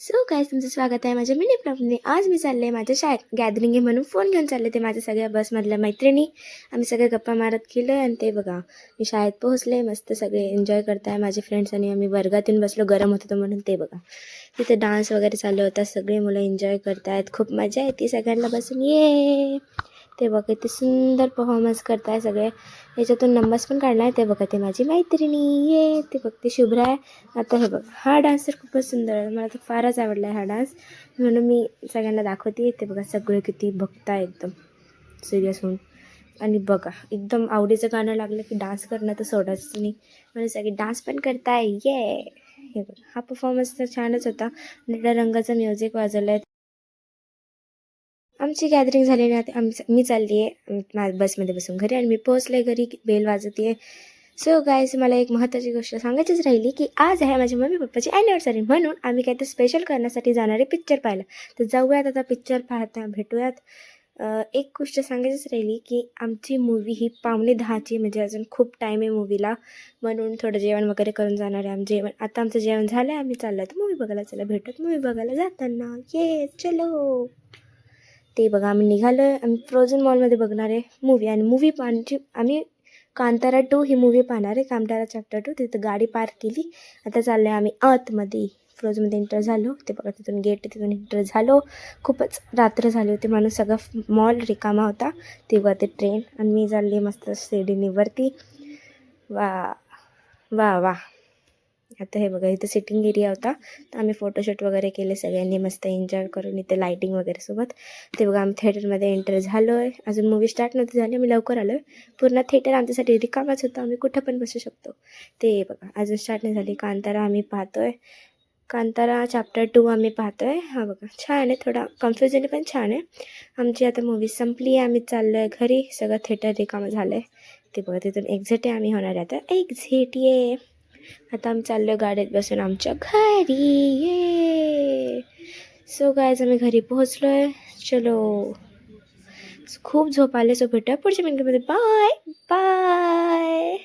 So guys तुमचं स्वागत आहे माझ्या मिनी ब्लॉगमध्ये. आज मी चालले माझ्या शाळेत गॅदरिंग आहे म्हणून फोन घेऊन चालले ते माझ्या सगळ्या बसमधल्या मैत्रिणी. आम्ही सगळे गप्पा मारत गेलो आणि ते बघा मी शाळेत पोहोचले. मस्त सगळे एन्जॉय करताय माझे फ्रेंड्स आणि आम्ही वर्गात येऊन बसलो, गरम होत होतं म्हणून. ते बघा तिथे डान्स वगैरे चालू होता, सगळे मुलं एन्जॉय करतायत, खूप मजा येते सगळ्यांना बसून. ये ते बघा किती सुंदर परफॉर्मन्स करताय सगळे. याच्यातून नंबर्स पण काढणार. ते बघा ते माझी मैत्रिणी, ये ते बघते शुभ्रा आहे. आता हे बघ हा डान्स तर खूपच सुंदर आहे, मला तर फारच आवडला आहे हा डान्स, म्हणून मी सगळ्यांना दाखवते. ते बघा सगळे किती बघताय एकदम सिरियस होऊन. आणि बघा एकदम आवडीचं गाणं लागलं की डान्स करणं तर सोडायचं नाही, म्हणून सगळे डान्स पण करताय. ये हे बघा हा परफॉर्मन्स तर छानच होता. निळ्या रंगाचं म्युझिक वाजवलं आहे. आमची गॅदरिंग झाली ना, मी चालली आहे बसमध्ये बसून घरी आणि मी पोहोचले घरी. बेल वाजवते आहे. सो गाईज मला एक महत्त्वाची गोष्ट सांगायचीच राहिली की आज आहे माझ्या मम्मी पप्पाची ॲनिव्हर्सरी, म्हणून आम्ही काहीतरी स्पेशल करण्यासाठी जाणारे पिक्चर पाहिलं. तर जाऊयात आता पिक्चर पाहता, भेटूयात. एक गोष्ट सांगायचीच राहिली की आमची मूवी ही 9:45ची, म्हणजे अजून खूप टाईम आहे मूवीला, म्हणून थोडं जेवण वगैरे करून जाणार आहे. आता आमचं जेवण झालं आहे, आम्ही चाललो तर मूवी बघायला. चला भेटत मूवी बघायला जाताना. ये चलो. ते बघा आम्ही निघालो आहे. आम्ही फ्रोझन मॉलमध्ये बघणार आहे मूवी, आणि मूवी पाहण्याची आम्ही कांतारा 2 ही मूवी पाहणार आहे. कांतारा चॅप्टर 2. तिथं गाडी पार्क केली. आता चाललो आहे आम्ही आतमध्ये. फ्रोझमध्ये एंटर झालो. ते बघा तिथून गेट, तिथून एंटर झालो. खूपच रात्र झाली होती म्हणून सगळा मॉल रिकामा होता. ते बघा ते ट्रेन, आणि मी चालली मस्त शिडीने वरती. वा वा वा. आता हे बघा इथं सिटिंग एरिया होता, तर आम्ही फोटोशूट वगैरे केले सगळ्यांनी, मस्त एन्जॉय करून इथे लाईटिंग वगैरे सोबत. ते बघा आम्ही थिएटरमध्ये एंटर झालो आहे. अजून मूवी स्टार्ट नव्हती झाली, आम्ही लवकर आलो आहे. पूर्ण थिएटर आमच्यासाठी रिकामाच होतं, आम्ही कुठं पण बसू शकतो. ते बघा अजून स्टार्ट नाही झाली. कांतारा आम्ही पाहतो आहे. कांतारा चॅप्टर 2 आम्ही पाहतो आहे. हा बघा छान आहे, थोडा कन्फ्युजन पण छान आहे. आमची आता मूवी संपली आहे, आम्ही चाललो आहे घरी. सगळं थिएटर रिकामं झालं आहे. ते बघा तिथून एक्झिट आहे, आम्ही होणार आहे आता एक्झिट. ये आता आम्ही चाललो गाडीत बसून आमच्या घरी. ये सो गायज आम्ही घरी पोहोचलो आहे. चलो खूप झोप आले. सो भेटूया पुढच्या मिनिटमध्ये. Bye bye.